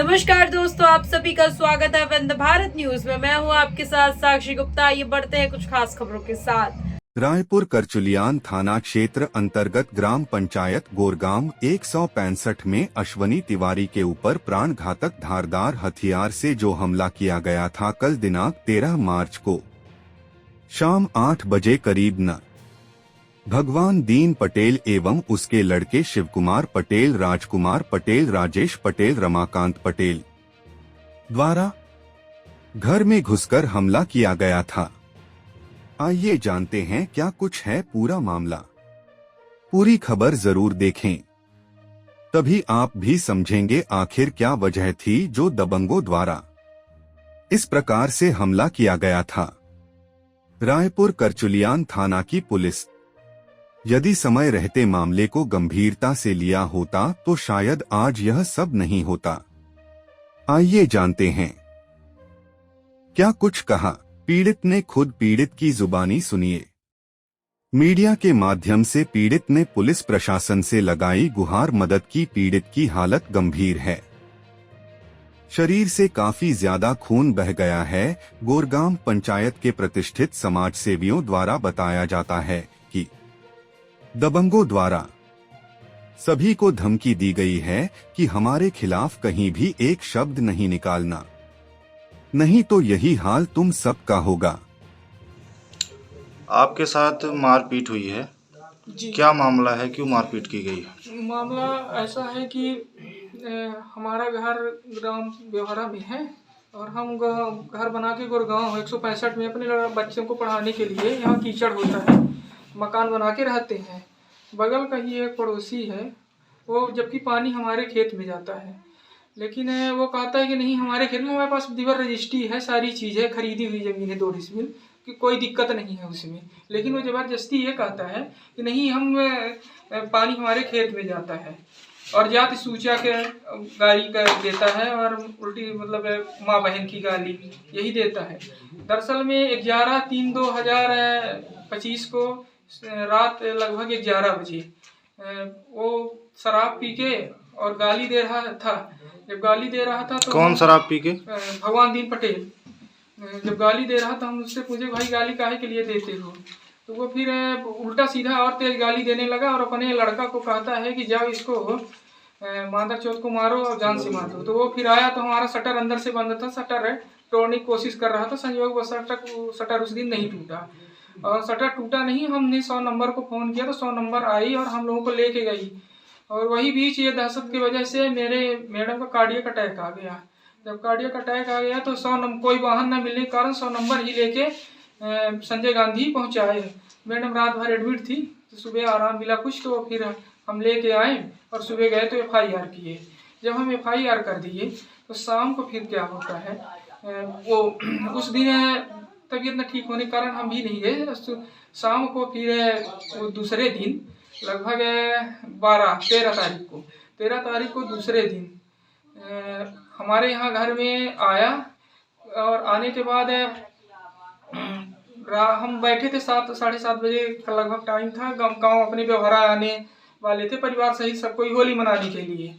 नमस्कार दोस्तों, आप सभी का स्वागत है वंदे भारत न्यूज में। मैं हूं आपके साथ साक्षी गुप्ता। ये बढ़ते हैं कुछ खास खबरों के साथ। रायपुर करचुलियान थाना क्षेत्र अंतर्गत ग्राम पंचायत गोरगांव 165 में अश्वनी तिवारी के ऊपर प्राणघातक धारदार हथियार से जो हमला किया गया था कल दिनांक 13 मार्च को शाम 8 बजे करीब न भगवान दीन पटेल एवं उसके लड़के शिवकुमार पटेल, राजकुमार पटेल, राजेश पटेल, रमाकांत पटेल द्वारा घर में घुसकर हमला किया गया था। आइए जानते हैं क्या कुछ है पूरा मामला। पूरी खबर जरूर देखें, तभी आप भी समझेंगे आखिर क्या वजह थी जो दबंगों द्वारा इस प्रकार से हमला किया गया था। रायपुर करचुलियान थाना की पुलिस यदि समय रहते मामले को गंभीरता से लिया होता तो शायद आज यह सब नहीं होता। आइए जानते हैं क्या कुछ कहा पीड़ित ने। खुद पीड़ित की जुबानी सुनिए। मीडिया के माध्यम से पीड़ित ने पुलिस प्रशासन से लगाई गुहार मदद की। पीड़ित की हालत गंभीर है, शरीर से काफी ज्यादा खून बह गया है। गोरगांव पंचायत के प्रतिष्ठित समाज सेवियों द्वारा बताया जाता है कि दबंगों द्वारा सभी को धमकी दी गई है कि हमारे खिलाफ कहीं भी एक शब्द नहीं निकालना, नहीं तो यही हाल तुम सबका होगा। आपके साथ मारपीट हुई है जी। क्या मामला है, क्यों मारपीट की गई है? मामला ऐसा है कि हमारा घर ग्राम व्यवहारा में है और हम घर बना के गुड़गांव 165 में अपने बच्चों को पढ़ाने के लिए यहाँ कीचड़ होता है, मकान बना के रहते हैं। बगल का ही एक पड़ोसी है, वो जबकि पानी हमारे खेत में जाता है, लेकिन वो कहता है कि नहीं हमारे खेत में, हमारे पास दीवार रजिस्ट्री है, सारी चीज़ें खरीदी हुई ज़मीन है 2 डिसमिल कि कोई दिक्कत नहीं है उसमें। लेकिन वो ज़बरदस्ती ये कहता है कि नहीं हम पानी हमारे खेत में जाता है और जाति सूचा के गाली का देता है और उल्टी मतलब माँ बहन की गाली यही देता है। दरअसल में 11/3/2025 को रात लगभग 11 बजे वो शराब पी के और गाली दे रहा था। जब गाली दे रहा था तो कौन शराब पी के? भगवान दीन पटेल। जब गाली दे रहा था हम उससे पूछे भाई गाली काहे के लिए देते हो, तो वो फिर उल्टा सीधा और तेज गाली देने लगा और अपने लड़का को कहता है कि जाओ इसको मादर चौथ को मारो और जान से मार दो। तो वो फिर आया तो हमारा शटर अंदर से बंद था, शटर तोड़ने की कोशिश कर रहा था। संयोग वो शटर उस दिन नहीं टूटा और शटर टूटा नहीं। हमने 100 नंबर को फ़ोन किया तो 100 नंबर आई और हम लोगों को लेके गई। और वही बीच ये दहशत की वजह से मेरे मैडम का कार्डियक अटैक आ गया। जब कार्डियक अटैक आ गया तो 100 नंबर कोई वाहन न मिलने के कारण 100 नंबर ही लेके संजय गांधी पहुंचाए। मैडम रात भर एडमिट थी तो सुबह आराम मिला कुछ, तो फिर हम लेके आए और सुबह गए तो FIR किए। जब हम FIR कर दिए तो शाम को फिर क्या होता है, वो उस दिन तबीयत न ठीक होने के कारण हम भी नहीं गए। शाम को फिर वो दूसरे दिन लगभग 13 तारीख को दूसरे दिन हमारे यहाँ घर में आया और आने के बाद हम बैठे थे 7-7:30 बजे का लगभग टाइम था। गाँव अपने व्यवहारा आने वाले थे परिवार सहित सब कोई होली मनाने के लिए,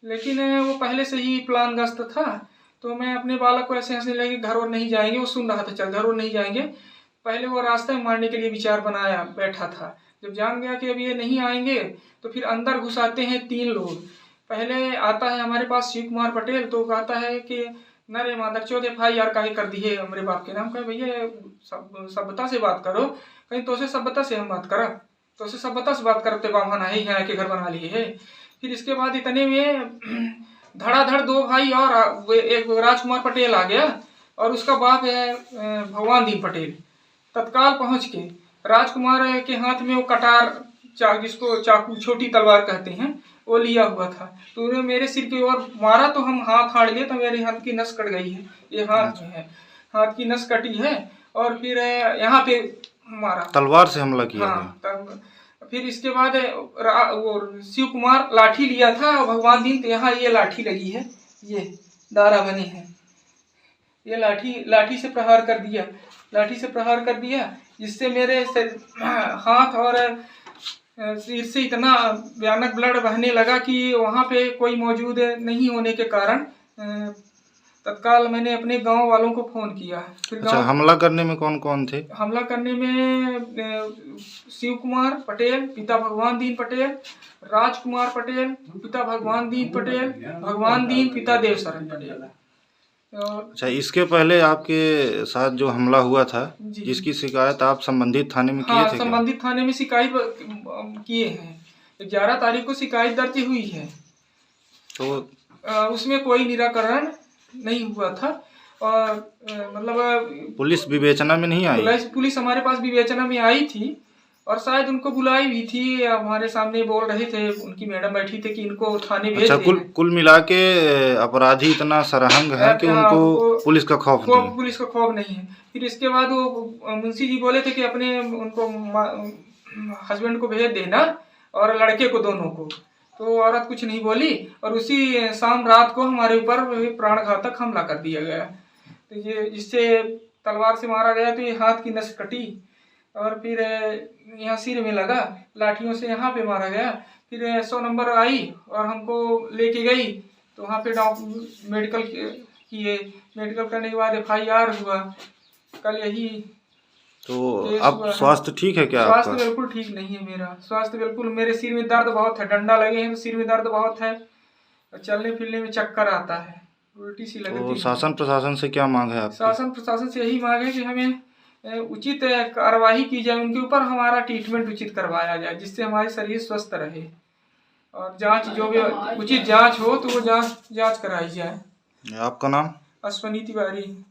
लेकिन वो पहले से ही प्लानग्रस्त था। तो मैं अपने बालक को ऐसे हंसने लगे घर और नहीं जाएंगे, वो सुन रहा था चल घर और नहीं जाएंगे। पहले वो रास्ते में मारने के लिए विचार बनाया बैठा था। जब जान गया कि अब ये नहीं आएंगे तो फिर अंदर घुसाते हैं 3 लोग। पहले आता है हमारे पास शिवकुमार पटेल, तो कहता है कि नरे मादर चौथ FIR काहे कर दी है हमारे बाप के नाम। कहे भैया सभ्यता से बात करो। कहीं तो से सभ्यता से हम बात करा, तो से सभ्यता से बात करते बामन है ही है कि घर बना लिए है। फिर इसके बाद इतने में धड़ाधड़ 2 भाई और एक राजकुमार पटेल आ गया और उसका बाप है भगवान दीन पटेल। तत्काल पहुंच के राजकुमार के हाथ में वो कटार जिसको चाकू छोटी तलवार कहते हैं वो लिया हुआ था, तो उन्होंने मेरे सिर की ओर मारा तो हम हाथ हाड़ लिए तो मेरे हाथ की नस कट गई है। ये हाथ में है, हाथ की नस कटी है और फिर यहाँ पे मारा, तलवार से हमला किया। हाँ, फिर इसके बाद वो शिव कुमार लाठी लिया था और भगवान दीन तो यहाँ ये लाठी लगी है, ये दारा बने हैं, ये लाठी से प्रहार कर दिया जिससे मेरे हाथ और सिर से इतना भयानक ब्लड बहने लगा कि वहाँ पे कोई मौजूद नहीं होने के कारण तत्काल मैंने अपने गांव वालों को फ़ोन किया। फिर अच्छा, हमला करने में कौन कौन थे? हमला करने में शिव कुमार पटेल पिता भगवान दीन पटेल, राजकुमार पटेल पिता भगवान दीन पटेल, भगवान दीन पिता देवशरण पटेल। अच्छा, इसके पहले आपके साथ जो हमला हुआ था, जी। जिसकी शिकायत आप संबंधित थाने में किए हाँ, थे क्या? संबंधित थाने में शिकायत किए हैं। 11 तारीख को शिकायत दर्ज हुई है, तो उसमें कोई निराकरण नहीं हुआ था और मतलब पुलिस विवेचना में नहीं आई? पुलिस हमारे पास विवेचना में आई थी और शायद उनको बुलाई भी थी। हमारे सामने बोल रहे थे, उनकी मैडम बैठी थे कि इनको थाने भेज अच्छा, देना। कुल मिला के अपराधी इतना सरहंग है कि उनको पुलिस का खौफ नहीं है। पुलिस का खौफ नहीं है। फिर इसके बाद वो मुंशी जी बोले थे कि अपने उनको हस्बैंड को भेज देना और लड़के को, दोनों को। तो औरत कुछ नहीं बोली और उसी शाम रात को हमारे ऊपर प्राणघातक हमला कर दिया गया। तो ये इससे तलवार से मारा गया, तो ये हाथ की नस कटी और फिर यहाँ सिर में लगा, लाठियों से यहाँ पे मारा गया। फिर 100 नंबर आई और हमको लेके गई, तो वहाँ पे मेडिकल किए। मेडिकल करने के बाद FIR हुआ कल। यही तो अब स्वास्थ्य ठीक है क्या? स्वास्थ्य आपका बिल्कुल ठीक नहीं है मेरा स्वास्थ्य बिल्कुल। मेरे सिर में दर्द बहुत है, डंडा लगे हैं तो सिर में दर्द बहुत है, चलने फिरने में चक्कर आता है, उल्टी सी लगती है। तो शासन प्रशासन से क्या मांग है आपकी? शासन प्रशासन से यही मांग है कि हमें उचित कार्रवाई की जाए, उनके ऊपर हमारा ट्रीटमेंट उचित करवाया जाए, जिससे हमारी शरीर स्वस्थ रहे और जांच जो भी उचित जांच हो तो वो जांच कराई जाए। आपका नाम? अश्वनी तिवारी।